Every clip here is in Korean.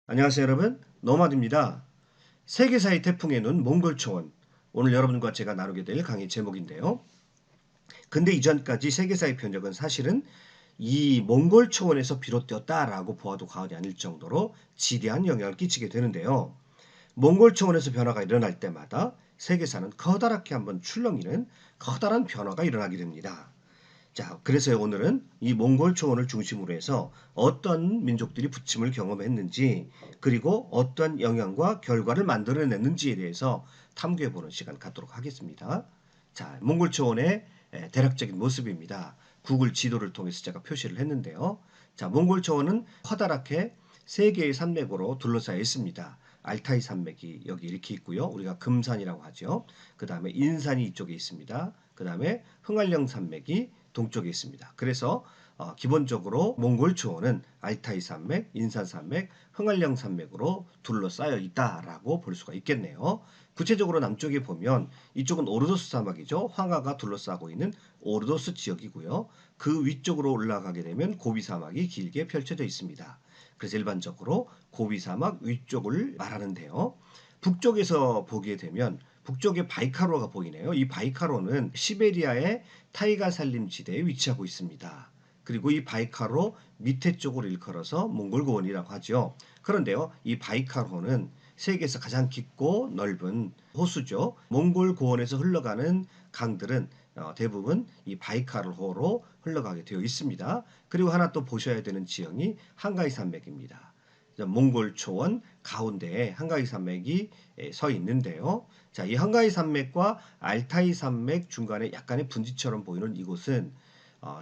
안녕하세요 여러분, 노마드입니다. 세계사의 태풍의 눈 몽골 초원, 오늘 여러분과 제가 나누게 될 강의 제목인데요. 근데 이전까지 세계사의 편적은 사실은 이 몽골 초원에서 비롯되었다라고 보아도 과언이 아닐 정도로 지대한 영향을 끼치게 되는데요. 몽골 초원에서 변화가 일어날 때마다 세계사는 커다랗게 한번 출렁이는 커다란 변화가 일어나게 됩니다. 자, 그래서 오늘은 이 몽골 초원을 중심으로 해서 어떤 민족들이 부침을 경험했는지, 그리고 어떤 영향과 결과를 만들어냈는지에 대해서 탐구해보는 시간 갖도록 하겠습니다. 자, 몽골 초원의 대략적인 모습입니다. 구글 지도를 통해서 제가 표시를 했는데요. 자, 몽골 초원은 커다랗게 세 개의 산맥으로 둘러싸여 있습니다. 알타이 산맥이 여기 이렇게 있고요. 우리가 금산이라고 하죠. 그 다음에 인산이 이쪽에 있습니다. 그 다음에 흥활령 산맥이 동쪽에 있습니다. 그래서 기본적으로 몽골 초원은 알타이 산맥, 인산 산맥, 흥활령 산맥으로 둘러싸여 있다라고 볼 수가 있겠네요. 구체적으로 남쪽에 보면 이쪽은 오르도스 사막이죠. 황하가 둘러싸고 있는 오르도스 지역이고요. 그 위쪽으로 올라가게 되면 고비 사막이 길게 펼쳐져 있습니다. 그래서 일반적으로 고비 사막 위쪽을 말하는데요. 북쪽에서 보게 되면 북쪽에 바이카로가 보이네요. 이 바이카로는 시베리아의 타이가 산림지대에 위치하고 있습니다. 그리고 이 바이카로 밑에 쪽으로 일컬어서 몽골고원이라고 하죠. 그런데요, 이 바이카로는 세계에서 가장 깊고 넓은 호수죠. 몽골고원에서 흘러가는 강들은 대부분 이 바이카르호로 흘러가게 되어 있습니다. 그리고 하나 또 보셔야 되는 지형이 한가이 산맥입니다. 몽골 초원 가운데에 한가이 산맥이 서 있는데요. 자, 이 한가이 산맥과 알타이 산맥 중간에 약간의 분지처럼 보이는 이곳은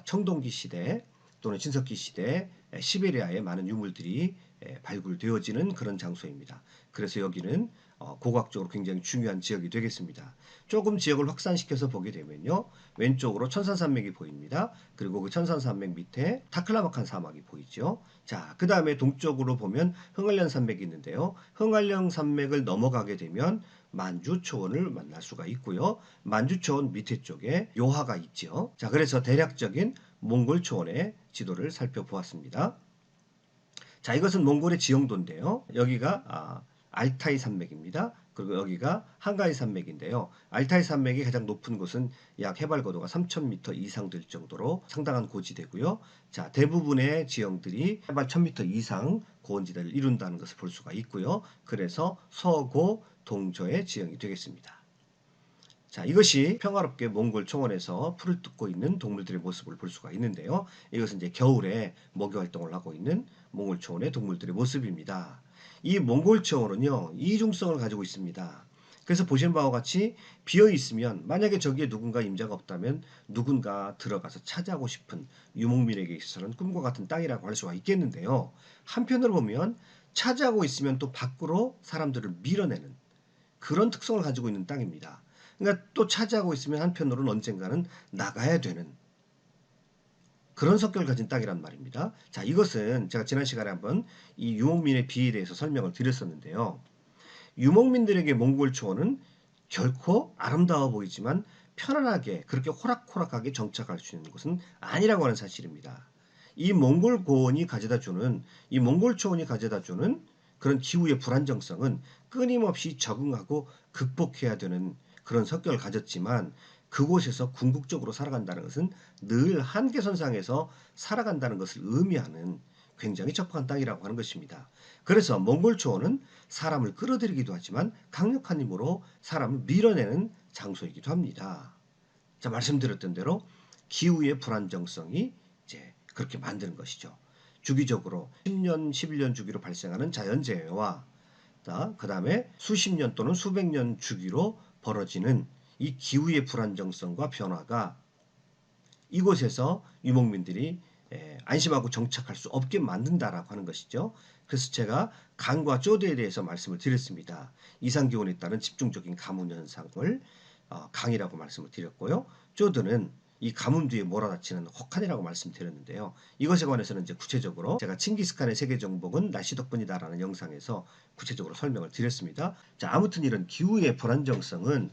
청동기 시대 또는 신석기 시대 시베리아의 많은 유물들이 발굴되어지는 그런 장소입니다. 그래서 여기는 고고학적으로 굉장히 중요한 지역이 되겠습니다. 조금 지역을 확산시켜서 보게 되면요. 왼쪽으로 천산산맥이 보입니다. 그리고 그 천산산맥 밑에 타클라마칸 사막이 보이죠. 자, 그 다음에 동쪽으로 보면 흥얼련 산맥이 있는데요. 흥얼령 산맥을 넘어가게 되면 만주초원을 만날 수가 있고요. 만주초원 밑에 쪽에 요하가 있죠. 자, 그래서 대략적인 몽골 초원의 지도를 살펴보았습니다. 자, 이것은 몽골의 지형도인데요. 여기가 알타이 산맥입니다. 그리고 여기가 한가이 산맥인데요. 알타이 산맥이 가장 높은 곳은 약 해발 고도가 3,000m 이상 될 정도로 상당한 고지대고요. 자, 대부분의 지형들이 해발 1,000m 이상 고원지대를 이룬다는 것을 볼 수가 있고요. 그래서 서고 동조의 지형이 되겠습니다. 자, 이것이 평화롭게 몽골 초원에서 풀을 뜯고 있는 동물들의 모습을 볼 수가 있는데요. 이것은 이제 겨울에 먹이 활동을 하고 있는 몽골 초원의 동물들의 모습입니다. 이 몽골 초원은요, 이중성을 가지고 있습니다. 그래서 보시는 바와 같이 비어 있으면 만약에 저기에 누군가 임자가 없다면 누군가 들어가서 차지하고 싶은 유목민에게 있어서는 꿈과 같은 땅이라고 할 수가 있겠는데요. 한편으로 보면 차지하고 있으면 또 밖으로 사람들을 밀어내는 그런 특성을 가지고 있는 땅입니다. 그러니까 또 차지하고 있으면 한편으로는 언젠가는 나가야 되는 그런 성격을 가진 땅이란 말입니다. 자, 이것은 제가 지난 시간에 한번 이 유목민의 비에 대해서 설명을 드렸었는데요. 유목민들에게 몽골 초원은 결코 아름다워 보이지만 편안하게 그렇게 호락호락하게 정착할 수 있는 곳은 아니라고 하는 사실입니다. 이 몽골 고원이 가져다 주는 이 몽골 초원이 가져다 주는 그런 기후의 불안정성은 끊임없이 적응하고 극복해야 되는 그런 성격을 가졌지만 그곳에서 궁극적으로 살아간다는 것은 늘 한계선상에서 살아간다는 것을 의미하는 굉장히 적합한 땅이라고 하는 것입니다. 그래서 몽골 초원은 사람을 끌어들이기도 하지만 강력한 힘으로 사람을 밀어내는 장소이기도 합니다. 자, 말씀드렸던 대로 기후의 불안정성이 이제 그렇게 만드는 것이죠. 주기적으로 10년, 11년 주기로 발생하는 자연재해와 그 다음에 수십 년 또는 수백 년 주기로 벌어지는 이 기후의 불안정성과 변화가 이곳에서 유목민들이 안심하고 정착할 수 없게 만든다라고 하는 것이죠. 그래서 제가 강과 쪼드에 대해서 말씀을 드렸습니다. 이상기온에 따른 집중적인 가뭄 현상을 강이라고 말씀을 드렸고요. 쪼드는 이 가뭄 뒤에 몰아닥치는 혹한이라고 말씀드렸는데요. 이것에 관해서는 이제 구체적으로 제가 칭기스칸의 세계 정복은 날씨 덕분이다라는 영상에서 구체적으로 설명을 드렸습니다. 자, 아무튼 이런 기후의 불안정성은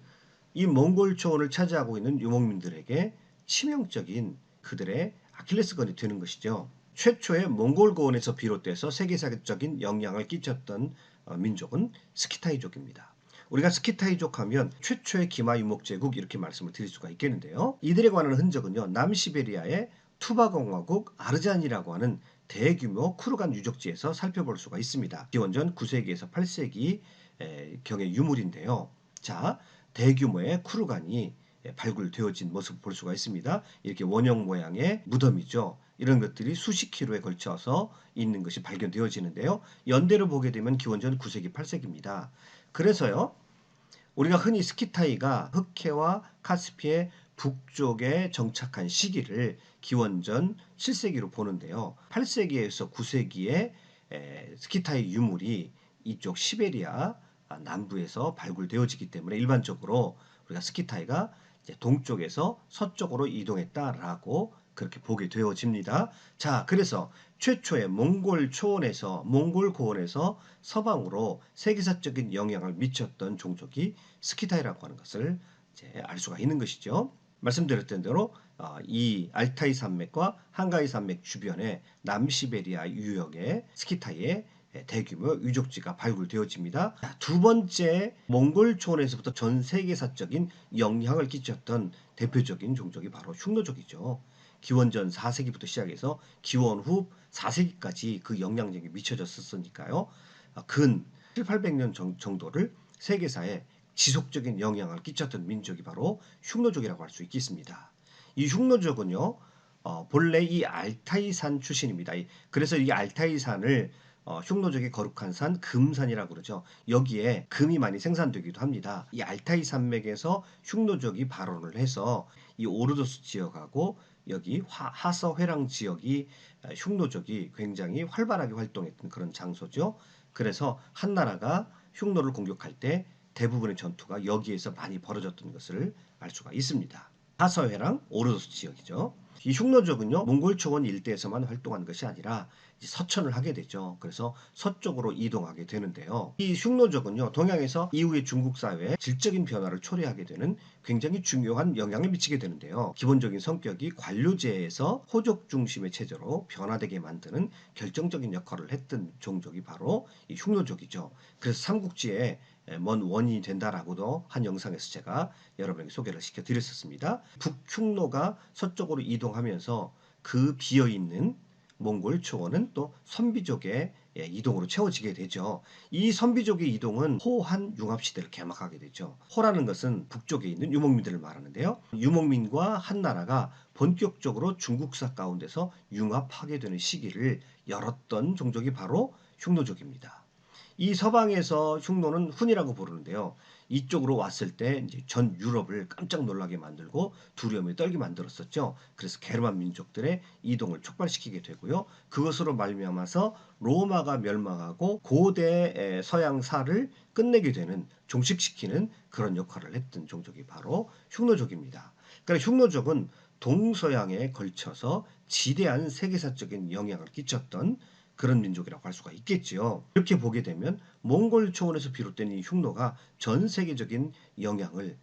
이 몽골 초원을 차지하고 있는 유목민들에게 치명적인 그들의 아킬레스건이 되는 것이죠. 최초의 몽골 고원에서 비롯돼서 세계사적인 영향을 끼쳤던 민족은 스키타이족입니다. 우리가 스키타이족 하면 최초의 기마 유목 제국 이렇게 말씀을 드릴 수가 있겠는데요. 이들에 관한 흔적은요. 남시베리아의 투바공화국 아르잔이라고 하는 대규모 쿠르간 유적지에서 살펴볼 수가 있습니다. 기원전 9세기에서 8세기 경의 유물인데요. 자, 대규모의 쿠르간이 발굴되어진 모습 볼 수가 있습니다. 이렇게 원형 모양의 무덤이죠. 이런 것들이 수십 킬로에 걸쳐서 있는 것이 발견되어지는데요. 연대로 보게 되면 기원전 9세기, 8세기입니다. 그래서요. 우리가 흔히 스키타이가 흑해와 카스피의 북쪽에 정착한 시기를 기원전 7세기로 보는데요. 8세기에서 9세기에 스키타이 유물이 이쪽 시베리아 남부에서 발굴되어지기 때문에 일반적으로 우리가 스키타이가 이제 동쪽에서 서쪽으로 이동했다라고 그렇게 보게 되어집니다. 자, 그래서 최초의 몽골 초원에서 몽골 고원에서 서방으로 세계사적인 영향을 미쳤던 종족이 스키타이라고 하는 것을 이제 알 수가 있는 것이죠. 말씀드렸던 대로 이 알타이 산맥과 한가이 산맥 주변의 남시베리아 유역의 스키타이의 대규모 유적지가 발굴되어집니다. 두 번째 몽골 초원에서부터 전 세계사적인 영향을 끼쳤던 대표적인 종족이 바로 흉노족이죠. 기원전 4세기부터 시작해서 기원 후 4세기까지 그 영향력이 미쳐졌었으니까요. 근 7, 800년 정도를 세계사에 지속적인 영향을 끼쳤던 민족이 바로 흉노족이라고 할 수 있겠습니다. 이 흉노족은요. 본래 이 알타이산 출신입니다. 그래서 이 알타이산을 흉노족의 거룩한 산 금산이라고 그러죠. 여기에 금이 많이 생산되기도 합니다. 이 알타이 산맥에서 흉노족이 발원을 해서 이 오르도스 지역하고 여기 하서회랑 지역이 흉노족이 굉장히 활발하게 활동했던 그런 장소죠. 그래서 한 나라가 흉노를 공격할 때 대부분의 전투가 여기에서 많이 벌어졌던 것을 알 수가 있습니다. 하서회랑 오르도스 지역이죠. 이 흉노족은요. 몽골 초원 일대에서만 활동한 것이 아니라 서천을 하게 되죠. 그래서 서쪽으로 이동하게 되는데요. 이 흉노족은요. 동양에서 이후의 중국 사회에 질적인 변화를 초래하게 되는 굉장히 중요한 영향을 미치게 되는데요. 기본적인 성격이 관료제에서 호족 중심의 체제로 변화되게 만드는 결정적인 역할을 했던 종족이 바로 이 흉노족이죠. 그래서 삼국지에 먼 원인이 된다라고도 한 영상에서 제가 여러분에게 소개를 시켜드렸었습니다. 북흉노가 서쪽으로 이동하면서 그 비어있는 몽골 초원은 또 선비족의 이동으로 채워지게 되죠. 이 선비족의 이동은 호한 융합시대를 개막하게 되죠. 호라는 것은 북쪽에 있는 유목민들을 말하는데요. 유목민과 한나라가 본격적으로 중국사 가운데서 융합하게 되는 시기를 열었던 종족이 바로 흉노족입니다. 이 서방에서 흉노는 훈이라고 부르는데요. 이쪽으로 왔을 때 이제 전 유럽을 깜짝 놀라게 만들고 두려움에 떨게 만들었었죠. 그래서 게르만 민족들의 이동을 촉발시키게 되고요. 그것으로 말미암아서 로마가 멸망하고 고대 서양사를 끝내게 되는 종식시키는 그런 역할을 했던 종족이 바로 흉노족입니다. 그러니까 흉노족은 동서양에 걸쳐서 지대한 세계사적인 영향을 끼쳤던 그런 민족이라고 할 수가 있겠지요. 이렇게 보게 되면 몽골 초원에서 비롯된 이 흉노가 전 세계적인 영향을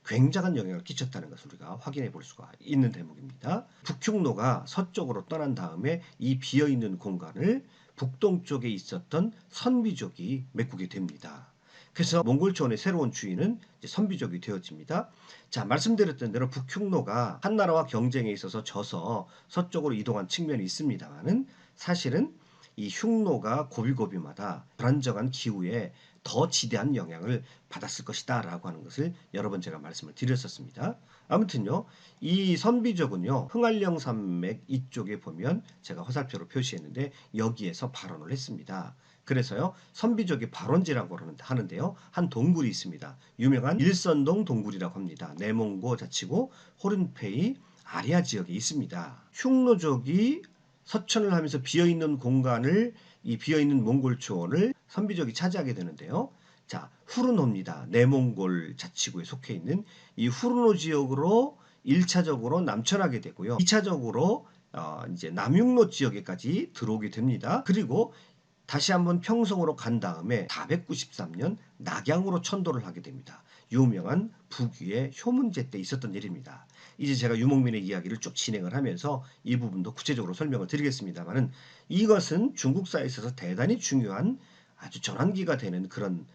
굉장한 영향을 끼쳤다는 것을 우리가 확인해 볼 수가 있는 대목입니다. 북흉노가 서쪽으로 떠난 다음에 이 비어있는 공간을 북동쪽에 있었던 선비족이 메꾸게 됩니다. 그래서 몽골 초원의 새로운 주인은 선비족이 되어집니다. 자, 말씀드렸던 대로 북흉노가 한나라와 경쟁에 있어서 져서 서쪽으로 이동한 측면이 있습니다만은 사실은 이 흉노가 고비고비마다 불안정한 기후에 더 지대한 영향을 받았을 것이다 라고 하는 것을 여러 번 제가 말씀을 드렸었습니다. 아무튼요. 이 선비족은요. 흥할령 산맥 이쪽에 보면 제가 화살표로 표시했는데 여기에서 발원을 했습니다. 그래서요. 선비족의 발원지라고 하는데요. 한 동굴이 있습니다. 유명한 일선동 동굴이라고 합니다. 내몽고 자치구 호른페이 아리아 지역에 있습니다. 흉노족이 서천을 하면서 비어있는 공간을 이 비어있는 몽골 초원을 선비족이 차지하게 되는데요. 자, 후르노입니다. 내몽골 자치구에 속해 있는 이 후르노 지역으로 1차적으로 남천하게 되고요. 2차적으로 이제 남흉노 지역에까지 들어오게 됩니다. 그리고 다시 한번 평성으로 간 다음에 493년 낙양으로 천도를 하게 됩니다. 유명한 북위의 효문제 때 있었던 일입니다. 이제 제가 유목민의 이야기를 쭉 진행을 하면서 이 부분도 구체적으로 설명을 드리겠습니다만은 이것은 중국사에 있어서 대단히 중요한 아주 전환기가 되는 그런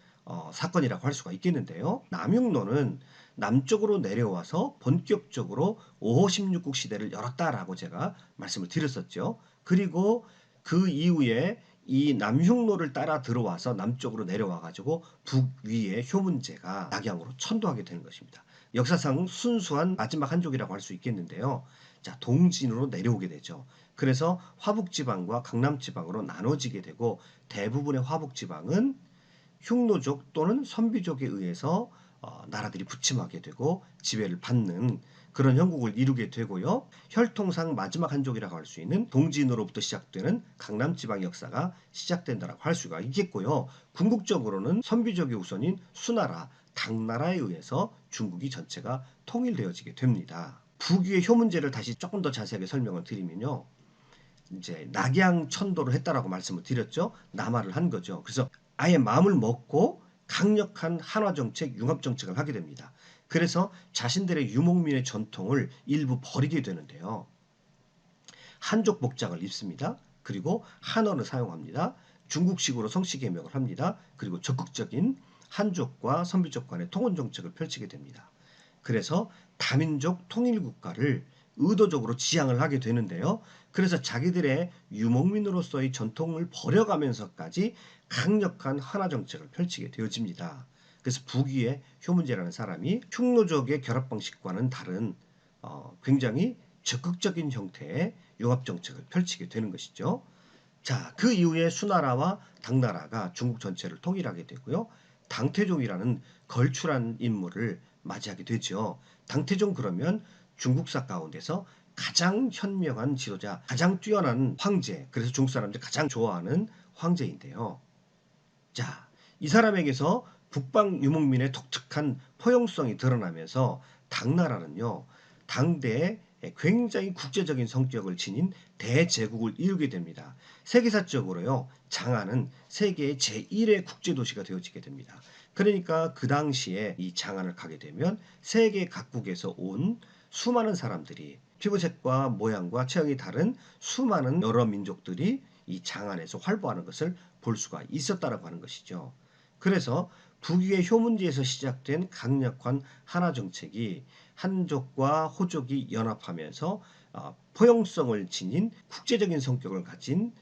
사건이라고 할 수가 있겠는데요. 남흉노는 남쪽으로 내려와서 본격적으로 5호 16국 시대를 열었다라고 제가 말씀을 드렸었죠. 그리고 그 이후에 이 남흉노를 따라 들어와서 남쪽으로 내려와 가지고 북위의 효문제가 낙양으로 천도하게 되는 것입니다. 역사상 순수한 마지막 한족이라고 할 수 있겠는데요. 자, 동진으로 내려오게 되죠. 그래서 화북지방과 강남지방으로 나눠지게 되고 대부분의 화북지방은 흉노족 또는 선비족에 의해서 나라들이 부침하게 되고 지배를 받는 그런 형국을 이루게 되고요. 혈통상 마지막 한족이라고 할 수 있는 동진으로부터 시작되는 강남지방 역사가 시작된다라고 할 수가 있겠고요. 궁극적으로는 선비족의 우선인 수나라, 당나라에 의해서 중국이 전체가 통일되어지게 됩니다. 북위의 효문제를 다시 조금 더 자세하게 설명을 드리면요. 이제 낙양 천도를 했다라고 말씀을 드렸죠. 남하를 한 거죠. 그래서 아예 마음을 먹고 강력한 한화 정책, 융합 정책을 하게 됩니다. 그래서 자신들의 유목민의 전통을 일부 버리게 되는데요. 한족 복장을 입습니다. 그리고 한어를 사용합니다. 중국식으로 성씨 개명을 합니다. 그리고 적극적인 한족과 선비족 간의 통혼 정책을 펼치게 됩니다. 그래서 다민족 통일국가를 의도적으로 지향을 하게 되는데요. 그래서 자기들의 유목민으로서의 전통을 버려가면서까지 강력한 한화 정책을 펼치게 되어집니다. 그래서 북위의 효문제라는 사람이 흉노족의 결합 방식과는 다른 굉장히 적극적인 형태의 융합 정책을 펼치게 되는 것이죠. 자, 그 이후에 수나라와 당나라가 중국 전체를 통일하게 되고요. 당태종이라는 걸출한 인물을 맞이하게 되죠. 당태종 그러면 중국사 가운데서 가장 현명한 지도자, 가장 뛰어난 황제, 그래서 중국 사람들이 가장 좋아하는 황제인데요. 자, 이 사람에게서 북방 유목민의 독특한 포용성이 드러나면서 당나라는요, 당대에 굉장히 국제적인 성격을 지닌 대제국을 이루게 됩니다. 세계사적으로요, 장안은 세계의 제1의 국제도시가 되어지게 됩니다. 그러니까 그 당시에 이 장안을 가게 되면 세계 각국에서 온 수많은 사람들이 피부색과 모양과 체형이 다른 수많은 여러 민족들이 이 장안에서 활보하는 것을 볼 수가 있었다라고 하는 것이죠. 그래서 북위의 효문지에서 시작된 강력한 한화 정책이 한족과 호족이 연합하면서 포용성을 지닌 국제적인 성격을 가진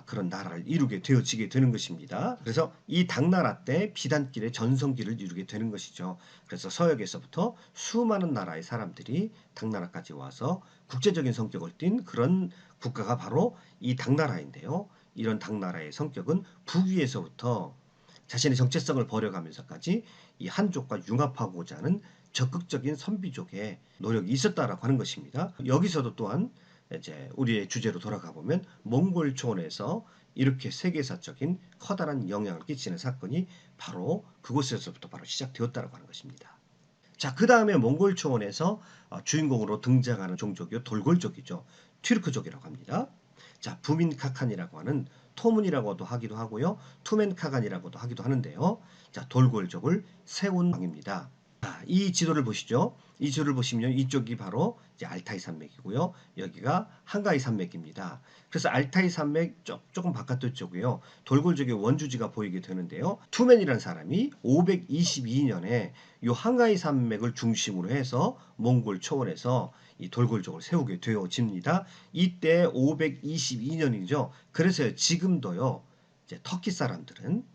그런 나라를 이루게 되어지게 되는 것입니다. 그래서 이 당나라 때 비단길의 전성기를 이루게 되는 것이죠. 그래서 서역에서부터 수많은 나라의 사람들이 당나라까지 와서 국제적인 성격을 띤 그런 국가가 바로 이 당나라인데요. 이런 당나라의 성격은 북위에서부터 자신의 정체성을 버려가면서까지 이 한족과 융합하고자 하는 적극적인 선비족의 노력이 있었다라고 하는 것입니다. 여기서도 또한 이제 우리의 주제로 돌아가 보면 몽골 초원에서 이렇게 세계사적인 커다란 영향을 끼치는 사건이 바로 그곳에서부터 바로 시작되었다라고 하는 것입니다. 자, 그 다음에 몽골 초원에서 주인공으로 등장하는 종족이 돌골족이죠. 튀르크족이라고 합니다. 자, 부민카칸이라고 하는 토문이라고도 하기도 하고요. 투멘카간이라고도 하기도 하는데요. 자, 돌골족을 세운 왕입니다. 자, 이 지도를 보시죠. 이 지도를 보시면 이쪽이 바로 이제 알타이 산맥이고요. 여기가 한가이 산맥입니다. 그래서 알타이 산맥 조금 바깥쪽 쪽이요. 돌골족의 원주지가 보이게 되는데요. 투멘이라는 사람이 522년에 이 한가이 산맥을 중심으로 해서 몽골 초원에서 이 돌골족을 세우게 되어집니다. 이때 522년이죠. 그래서 지금도요. 이제 터키 사람들은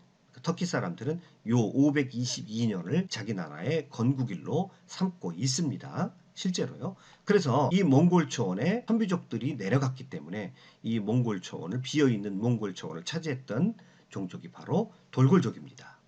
요 522년을 자기 나라의 건국일로 삼고 있습니다. 실제로요. 그래서 이 몽골 초원에 선비족들이 내려갔기 때문에 이 몽골 초원을 비어있는 몽골 초원을 차지했던 종족이 바로 돌골족입니다.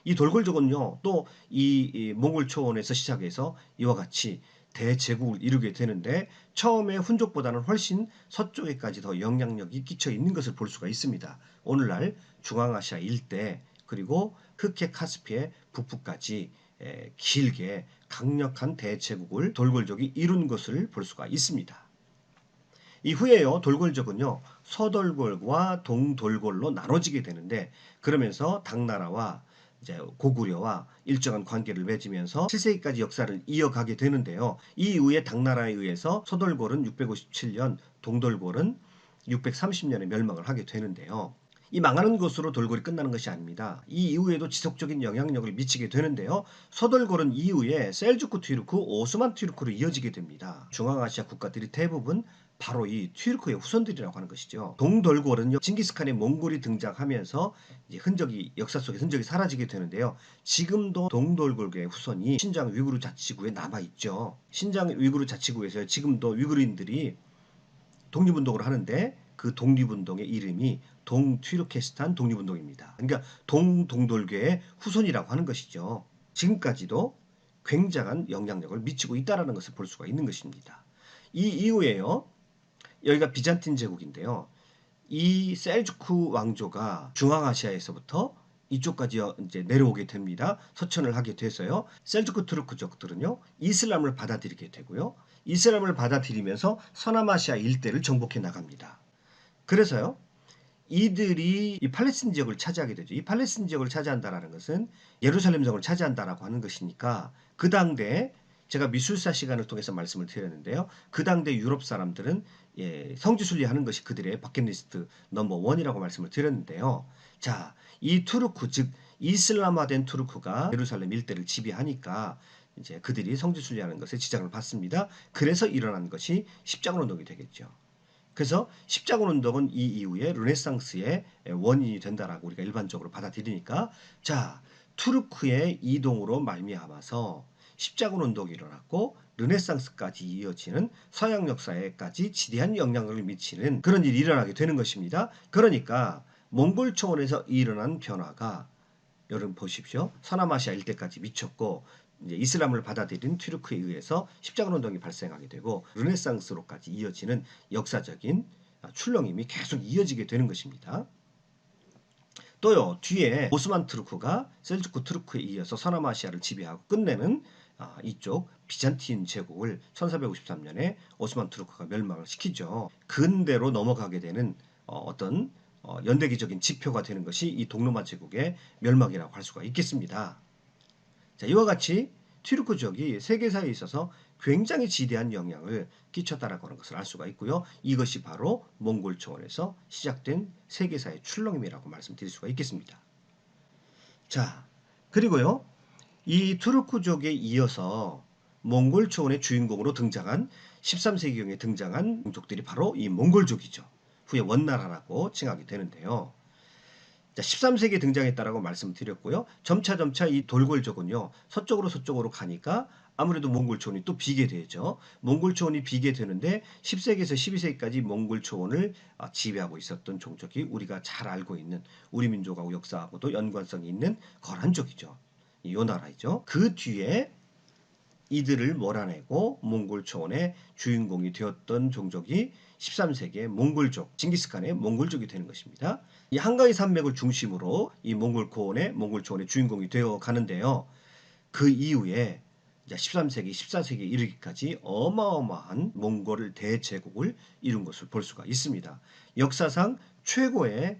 이 돌골족은요, 또 이 몽골 초원에서 시작해서 이와 같이 대제국을 이루게 되는데 처음에 훈족보다는 훨씬 서쪽에까지 더 영향력이 끼쳐 있는 것을 볼 수가 있습니다. 오늘날 중앙아시아 일대 그리고 흑해 카스피의 북부까지 길게 강력한 대제국을 돌골족이 이룬 것을 볼 수가 있습니다. 이후에요, 돌골족은요, 서돌골과 동돌골로 나눠지게 되는데 그러면서 당나라와 이제 고구려와 일정한 관계를 맺으면서 7세기까지 역사를 이어가게 되는데요. 이 이후에 당나라에 의해서 서돌골은 657년, 동돌골은 630년에 멸망을 하게 되는데요. 이 망하는 것으로 돌골이 끝나는 것이 아닙니다. 이 이후에도 지속적인 영향력을 미치게 되는데요. 서돌골은 이후에 셀주크 튀르크, 오스만 튀르크로 이어지게 됩니다. 중앙아시아 국가들이 대부분 바로 이 튀르크의 후손들이라고 하는 것이죠. 동돌골은요, 징기스칸의 몽골이 등장하면서 이제 역사 속에 흔적이 사라지게 되는데요. 지금도 동돌골의 후손이 신장 위구르 자치구에 남아 있죠. 신장 위구르 자치구에서 지금도 위구르인들이 독립운동을 하는데 그 독립운동의 이름이 동튀르케스탄 독립운동입니다. 그러니까 동돌교의 후손이라고 하는 것이죠. 지금까지도 굉장한 영향력을 미치고 있다는 것을 볼 수가 있는 것입니다. 이 이후에요. 여기가 비잔틴 제국인데요. 이 셀주크 왕조가 중앙아시아에서부터 이쪽까지 이제 내려오게 됩니다. 서천을 하게 돼서요. 셀주크 투르크족들은요. 이슬람을 받아들이게 되고요. 이슬람을 받아들이면서 서남아시아 일대를 정복해 나갑니다. 그래서요. 이들이 이 팔레스틴 지역을 차지하게 되죠. 이 팔레스틴 지역을 차지한다라는 것은 예루살렘 성을 차지한다라고 하는 것이니까 그 당대 제가 미술사 시간을 통해서 말씀을 드렸는데요. 그 당대 유럽 사람들은 성지순례하는 것이 그들의 버킷리스트 넘버 1이라고 말씀을 드렸는데요. 자, 이 투르크 즉 이슬람화된 투르크가 예루살렘 일대를 지배하니까 이제 그들이 성지순례하는 것에 지장을 받습니다. 그래서 일어난 것이 십자군 운동이 되겠죠. 그래서 십자군 운동은 이 이후에 르네상스의 원인이 된다라고 우리가 일반적으로 받아들이니까 자, 투르크의 이동으로 말미암아서 십자군 운동이 일어났고 르네상스까지 이어지는 서양 역사에까지 지대한 영향력을 미치는 그런 일이 일어나게 되는 것입니다. 그러니까 몽골 초원에서 일어난 변화가 여러분 보십시오. 서남아시아 일대까지 미쳤고 이제 이슬람을 받아들인 튀르크에 의해서 십자군 운동이 발생하게 되고 르네상스로까지 이어지는 역사적인 출렁임이 계속 이어지게 되는 것입니다. 또요 뒤에 오스만 투르크가 셀주크 투르크에 이어서 서남아시아를 지배하고 끝내는 이쪽 비잔틴 제국을 1453년에 오스만 투르크가 멸망을 시키죠. 근대로 넘어가게 되는 어떤 연대기적인 지표가 되는 것이 이 동로마 제국의 멸망이라고 할 수가 있겠습니다. 자, 이와 같이 튀르크족이 세계사에 있어서 굉장히 지대한 영향을 끼쳤다라고 하는 것을 알 수가 있고요. 이것이 바로 몽골 초원에서 시작된 세계사의 출렁임이라고 말씀드릴 수가 있겠습니다. 자, 그리고요. 이 투르크족에 이어서 몽골 초원의 주인공으로 등장한 13세기경에 등장한 민족들이 바로 이 몽골족이죠. 후에 원나라라고 칭하게 되는데요. 13세기에 등장했다라고 말씀드렸고요. 점차 이 돌골족은요. 서쪽으로 가니까 아무래도 몽골 초원이 또 비게 되죠. 몽골 초원이 비게 되는데 10세기에서 12세기까지 몽골 초원을 지배하고 있었던 종족이 우리가 잘 알고 있는 우리 민족하고 역사하고도 연관성이 있는 거란족이죠. 요 나라이죠. 그 뒤에 이들을 몰아내고 몽골 초원의 주인공이 되었던 종족이 13세기의 몽골족, 징기스칸의 몽골족이 되는 것입니다. 이 한가위 산맥을 중심으로 이 몽골 초원의 주인공이 되어 가는데요. 그 이후에 13세기, 14세기에 이르기까지 어마어마한 몽골 대제국을 이룬 것을 볼 수가 있습니다. 역사상 최고의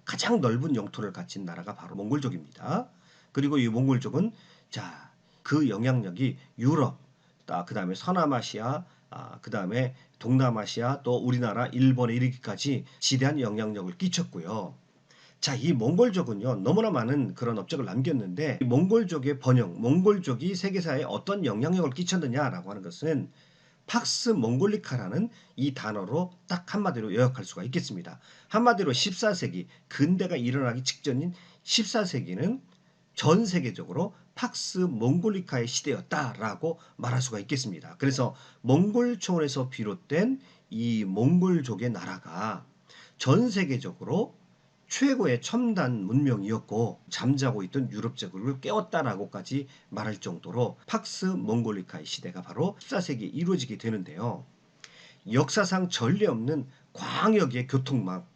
가장 넓은 영토를 갖춘 나라가 바로 몽골족입니다. 그리고 이 몽골족은 그 영향력이 유럽, 그 다음에 서남아시아, 그 다음에 동남아시아, 또 우리나라, 일본에 이르기까지 지대한 영향력을 끼쳤고요. 자, 이 몽골족은요, 너무나 많은 그런 업적을 남겼는데, 이 몽골족의 번영, 몽골족이 세계사에 어떤 영향력을 끼쳤느냐라고 하는 것은 팍스 몽골리카라는 이 단어로 딱 한마디로 요약할 수가 있겠습니다. 한마디로 14세기, 근대가 일어나기 직전인 14세기는 전 세계적으로 팍스 몽골리카의 시대였다라고 말할 수가 있겠습니다. 그래서 몽골 초원에서 비롯된 이 몽골족의 나라가 전 세계적으로 최고의 첨단 문명이었고 잠자고 있던 유럽 제국을 깨웠다라고까지 말할 정도로 팍스 몽골리카의 시대가 바로 14세기에 이루어지게 되는데요. 역사상 전례 없는 광역의 교통망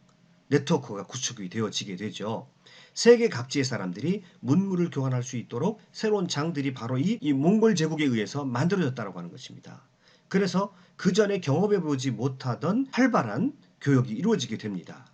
네트워크가 구축이 되어지게 되죠. 세계 각지의 사람들이 문물을 교환할 수 있도록 새로운 장들이 바로 이 몽골 제국에 의해서 만들어졌다고 하는 것입니다. 그래서 그 전에 경험해보지 못하던 활발한 교역이 이루어지게 됩니다.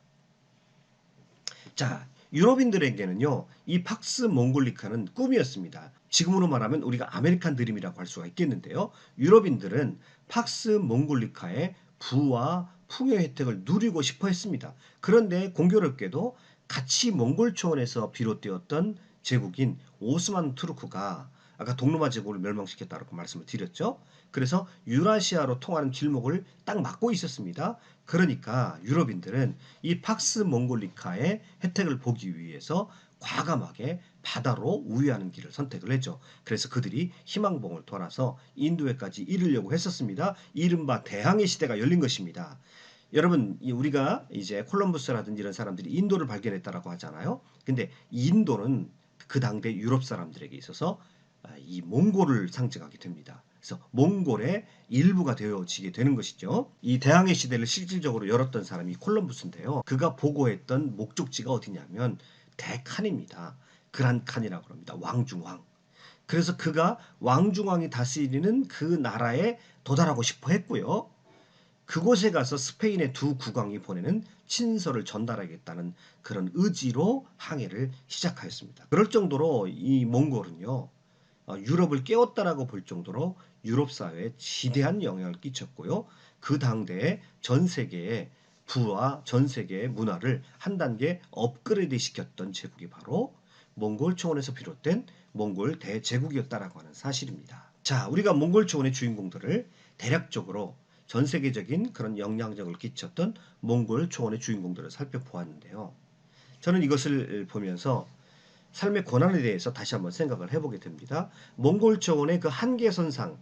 자, 유럽인들에게는요, 이 팍스 몽골리카는 꿈이었습니다. 지금으로 말하면 우리가 아메리칸 드림이라고 할 수가 있겠는데요. 유럽인들은 팍스 몽골리카의 부와 풍요 혜택을 누리고 싶어 했습니다. 그런데 공교롭게도 같이 몽골 초원에서 비롯되었던 제국인 오스만 투르크가 아까 동로마 제국을 멸망시켰다고 말씀을 드렸죠. 그래서 유라시아로 통하는 길목을 딱 막고 있었습니다. 그러니까 유럽인들은 이 팍스 몽골리카의 혜택을 보기 위해서 과감하게 바다로 우회하는 길을 선택을 했죠. 그래서 그들이 희망봉을 돌아서 인도에까지 이르려고 했었습니다. 이른바 대항해 시대가 열린 것입니다. 여러분, 우리가 이제 콜럼버스라든지 이런 사람들이 인도를 발견했다라고 하잖아요. 근데 인도는 그 당대 유럽 사람들에게 있어서 이 몽골을 상징하게 됩니다. 그래서 몽골의 일부가 되어지게 되는 것이죠. 이 대항해 시대를 실질적으로 열었던 사람이 콜럼부스인데요. 그가 보고했던 목적지가 어디냐면 대칸입니다. 그란칸이라고 합니다. 왕중왕. 그래서 그가 왕중왕이 다스리는 그 나라에 도달하고 싶어 했고요. 그곳에 가서 스페인의 두 국왕이 보내는 친서를 전달하겠다는 그런 의지로 항해를 시작하였습니다. 그럴 정도로 이 몽골은요, 유럽을 깨웠다라고 볼 정도로 유럽 사회에 지대한 영향을 끼쳤고요. 그 당대에 전 세계의 부와 전 세계의 문화를 한 단계 업그레이드 시켰던 제국이 바로 몽골 초원에서 비롯된 몽골 대제국이었다라고 하는 사실입니다. 자, 우리가 몽골 초원의 주인공들을 대략적으로 전 세계적인 그런 영향력을 끼쳤던 몽골 초원의 주인공들을 살펴보았는데요. 저는 이것을 보면서 삶의 고난에 대해서 다시 한번 생각을 해보게 됩니다. 몽골 초원의 그 한계선상,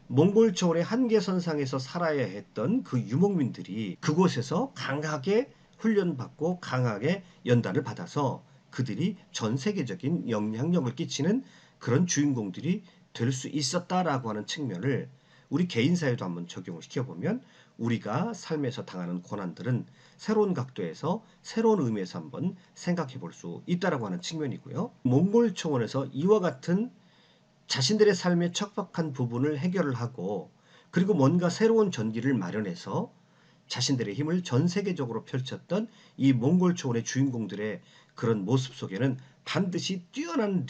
몽골 초원의 한계선상에서 살아야 했던 그 유목민들이 그곳에서 강하게 훈련받고 강하게 연단을 받아서 그들이 전 세계적인 영향력을 끼치는 그런 주인공들이 될 수 있었다라고 하는 측면을 우리 개인사에도 한번 적용을 시켜보면 우리가 삶에서 당하는 고난들은 새로운 각도에서 새로운 의미에서 한번 생각해 볼 수 있다라고 하는 측면이고요. 몽골 초원에서 이와 같은 자신들의 삶의 척박한 부분을 해결을 하고 그리고 뭔가 새로운 전기를 마련해서 자신들의 힘을 전 세계적으로 펼쳤던 이 몽골 초원의 주인공들의 그런 모습 속에는 반드시 뛰어난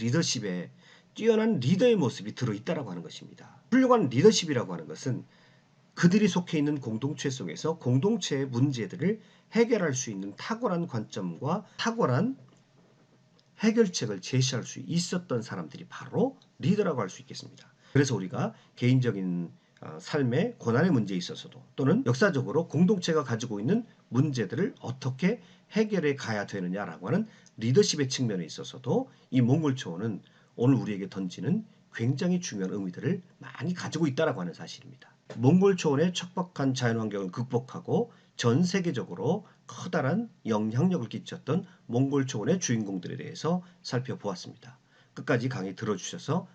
리더의 모습이 들어있다라고 하는 것입니다. 훌륭한 리더십이라고 하는 것은 그들이 속해 있는 공동체 속에서 공동체의 문제들을 해결할 수 있는 탁월한 관점과 탁월한 해결책을 제시할 수 있었던 사람들이 바로 리더라고 할 수 있겠습니다. 그래서 우리가 개인적인 삶의 고난의 문제에 있어서도 또는 역사적으로 공동체가 가지고 있는 문제들을 어떻게 해결해 가야 되느냐라고 하는 리더십의 측면에 있어서도 이 몽골 초원은 오늘 우리에게 던지는 굉장히 중요한 의미들을 많이 가지고 있다라고 하는 사실입니다. 몽골 초원의 척박한 자연환경을 극복하고 전 세계적으로 커다란 영향력을 끼쳤던 몽골 초원의 주인공들에 대해서 살펴보았습니다. 끝까지 강의 들어주셔서